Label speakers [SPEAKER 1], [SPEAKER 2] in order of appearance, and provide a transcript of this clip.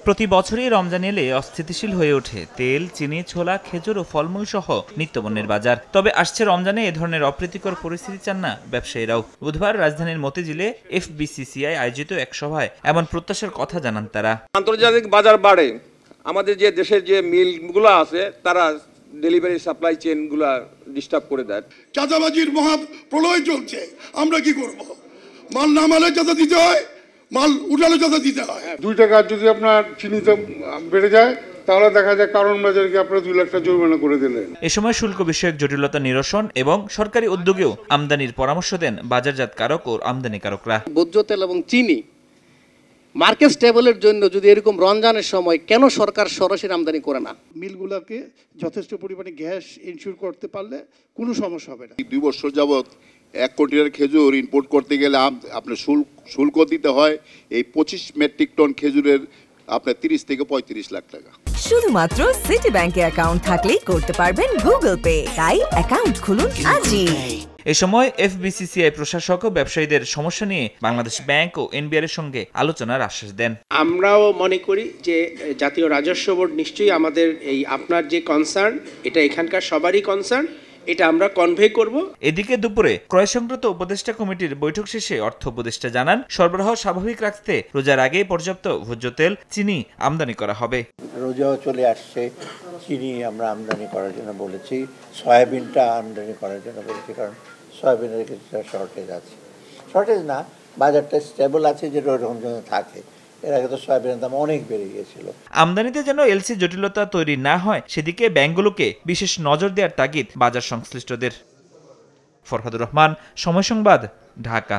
[SPEAKER 1] প্রতি বছরই রমজান এলে অস্থিতিশীল হয়ে ওঠে তেল, চিনি, ছোলা, খেজুর ও ফলমূল সহ নিত্যপণ্যের বাজার। তবে আসছে রমজানে এ ধরনের অপ্রীতিকর পরিস্থিতি চান না ব্যবসায়ীরাও। বুধবার রাজধানীর মতিঝিলে FBCCI আয়োজিত এক সভায় এমন প্রত্যাশার কথা জানান তারা।
[SPEAKER 2] আন্তর্জাতিক বাজার বাড়ে, আমাদের যে দেশের যে মিলগুলো আছে তারা ডেলিভারি সাপ্লাই চেইনগুলো ডিস্টার্ব করে দেয়।
[SPEAKER 3] চাঁদাবাজির মহা প্রলয় চলছে, আমরা কি করব? মাল নামালে চাঁদা দিতে হয়, মাল উঠালে চাঁদা দিতে হয়।
[SPEAKER 4] 2 টাকা যদি আপনার চিনিতে বেড়ে যায় তাহলে দেখা যায় কারণ বাজারকে আপনারা 2 লাখ টাকা জরিমানা করে দিলেন।
[SPEAKER 1] এ সময় শুল্ক বিষয়ক জটিলতা নিরসন এবং সরকারি উদ্যোগেও আমদানির পরামর্শ দেন বাজারজাতকারক ও আমদানিকারকরা।
[SPEAKER 5] ভোজ্য তেল এবং চিনি মার্কেট স্টেবলের জন্য যদি এরকম রমজানের সময় কেন সরকার সরাসরি আমদানি করে না?
[SPEAKER 3] মিলগুলোকে যথেষ্ট পরিমাণে গ্যাস ইনশিওর করতে পারলে কোনো সমস্যা হবে না।
[SPEAKER 6] 2 বছর যাবত 1 কোটির খেজুর ইম্পোর্ট করতে গেলে আপনার শুল্ক দিতে হয় এই 25 মেট্রিক টন খেজুরের আপনার 30 থেকে 35 লাখ টাকা।
[SPEAKER 7] শুধুমাত্র সিটি ব্যাংকে অ্যাকাউন্ট থাকলেই করতে পারবেন গুগল পে। তাই অ্যাকাউন্ট খুলুন আজই।
[SPEAKER 1] এ সময় FBCCI প্রশাসক ও ব্যবসায়ীদের সমস্যা নিয়ে বাংলাদেশ ব্যাংক ও NBR এর সঙ্গে আলোচনার আশ্বাস দেন।
[SPEAKER 8] আমরাও মনে করি যে জাতীয় রাজস্ব বোর্ড নিশ্চয়ই আমাদের এই আপনার যে কনসার্ন, এটা এখানকার সবারই কনসার্ন, এটা আমরা কনভে করব।
[SPEAKER 1] এদিকে দুপুরে ক্রয় সংক্রান্ত উপদেষ্টা কমিটির বৈঠক শেষে অর্থ উপদেষ্টা জানান, সরবরাহ স্বাভাবিক রাখতে রোজার আগে পর্যাপ্ত ভোজ্য তেল, চিনি আমদানি করা হবে।
[SPEAKER 9] রোজাও চলে আসছে, চিনি আমরা আমদানি করার জন্য বলেছি, সয়াবিনটা আমদানি করার জন্য বলেছি, কারণ সয়াবিনের কিছুটা শর্টেজ আছে। শর্টেজ না, বাজারটা স্টেবল আছে যে রকম যেন থাকে। এর আগে তো সয়াবিনের দাম অনেক বেড়ে গিয়েছিল।
[SPEAKER 1] আমদানিতে যেন এলসি জটিলতা তৈরি না হয় সেদিকে ব্যাংকগুলোকে বিশেষ নজর দেওয়ার তাগিদ বাজার সংশ্লিষ্টদের। ফরহাদুর রহমান, সময় সংবাদ, ঢাকা।